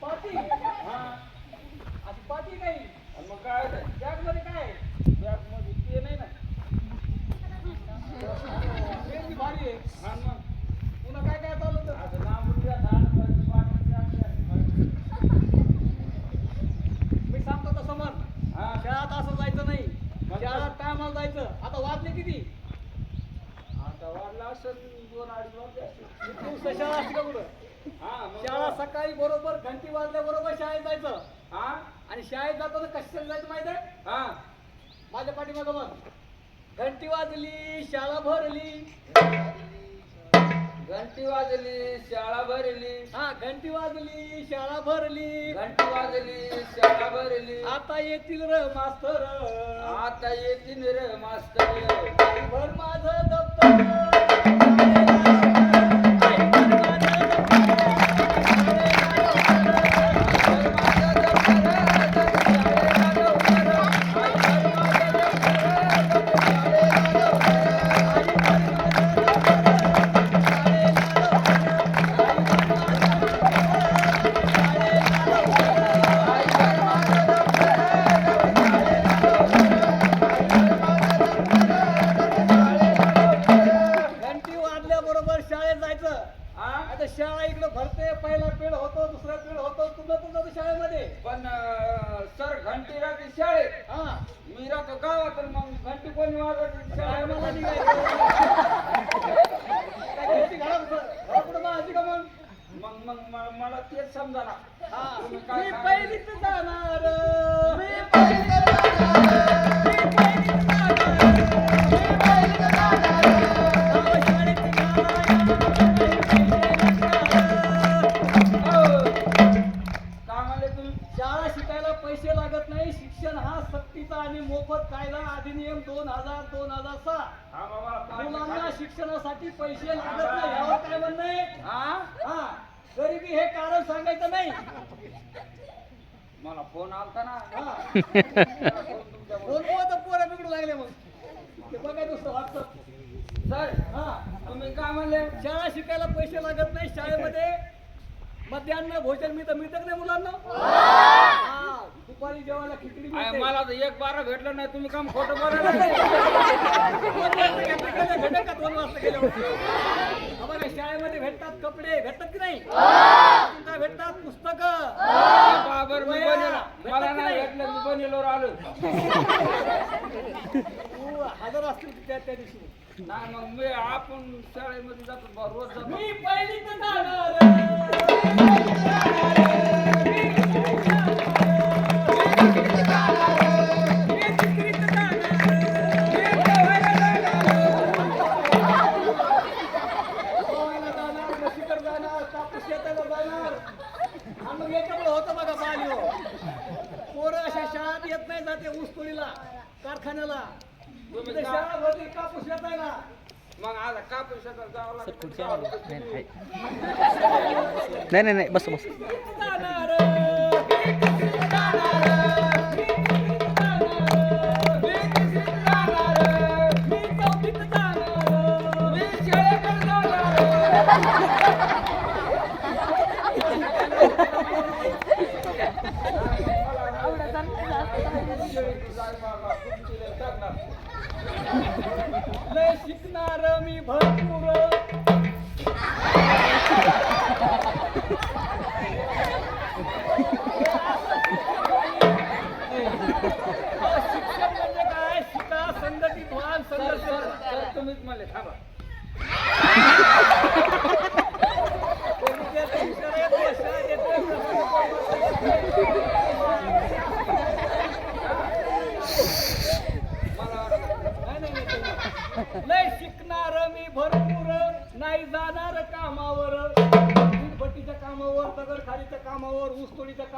पाटी हा अशी पाटी नाही. आणि मग काय बॅग मध्ये काय बॅग मध्ये ते नाही ना पेन बी भारी आहे. हा मग पुन्हा काय काय चालू होतं. आता लांबून द्या झाड पाठी मी सांगतो तसं म्हण. हा शाळेत असं जायचं नाही. मग शाळेत टायमाला जायचं. आता वाजले किती. आता वाढला असेल 2-2.5 वाजले असेल. दिवसा शाळा असते का कुठं. हा मग शाळा सकाळी बरोबर घंटी वाजल्या बरोबर शाळेत जायचं. हा आणि शाळेत जाताना कशाला जायचं माहिती आहे. हा माझ्या पाठीमागं म्हण. घंटी वाजली शाळा भरली. घंटी वाजली शाळा भरली हा घंटी वाजली शाळा भरली. घंटी वाजली शाळा भरली आता येतील र मास्तर. आता येतील रे मास्तर भर माझं दप्तर. घंटी वाजल्याबरोबर शाळेत जायचं. हा आता शाळा इकडं भरते. पहिला पेड होतो दुसरा पेड होतो. तुझं तुझं शाळेमध्ये. पण सर घंटी राहते शाळेत हा मी राहतो गावात तर मग घंटी कोणी वाजवते टायमाला शाळेमध्ये निघायचं. काय घंटी घरापुढं बाळायची का मग. मग मला तेच समजा ना हा तुम्ही काय मी सांगा? पहिलीच जाणार. कामाले तुम्ही शाळा शिकायला पैसे लागत नाही. शिक्षण हा सक्तीचा आणि मोफत कायदा अधिनियम 2006. हा बाबा मुलांना शिक्षणासाठी पैसे लागत नाही. यावर काय म्हणणं आहे. हा हा गरिबी हे कारण सांगायचं नाही. मला फोन आलता ना हा तुमच्या दोन पोरं पोरं बिघडू लागले मग. ते बघायचं दुसरं व्हॉट्सअप. सर हा तुम्ही काय म्हणले शाळा शिकायला पैसे लागत नाही. शाळेमध्ये मध्यान्ह भोजन मिळतं का नाही मुलांना. हा दुपारी जेवायला खिचडी मिळते. मला तर 1-12 भेटलं नाही तुम्ही काम खोटं बोलायला 2 वाजता गेल्यावर. हा बघा शाळेमध्ये भेटतात कपडे भेटतात की नाही. काय भेटतात पुस्तकं. बाबर मी वह्या. बनेला मला भेटतात की नाही नाही? भेटलं मी बनेलोर आलो तू हजर असतील त्या दिवशी. नाही मग मी आपण शाळेमध्ये जातो रोज जातो मी पहिलीच जाणार. पोहायला जाणार, लसीकर जाणार, कापूस शेताला जाणार. आणि मग याच्यामुळे होतं बघा बालिओ. पोरं अशा शाळेत येत नाही जाते ऊसतोडीला कारखान्याला. तुम्ही तिथे शाळा भरली कापूस शेताला. मग आज कापूस शेतात जावं नाही नाही नाही बस बस जाणार. मी चौकीत जाणार. मी शाळेकडे जाणार लय शिकणार मी भरपूर. शिक्षण म्हणजे काय. शिका संघटित व्हा संघर्ष करा. सर तुम्हीच म्हणले थांबा कोणी ते शिक्षण येते, शाळेत येते, लय शिकणार मी भरपूर. नाही जाणार कामावर. भट्टीच्या कामावर दगड खालीच्या कामावर ऊसतोडीच्या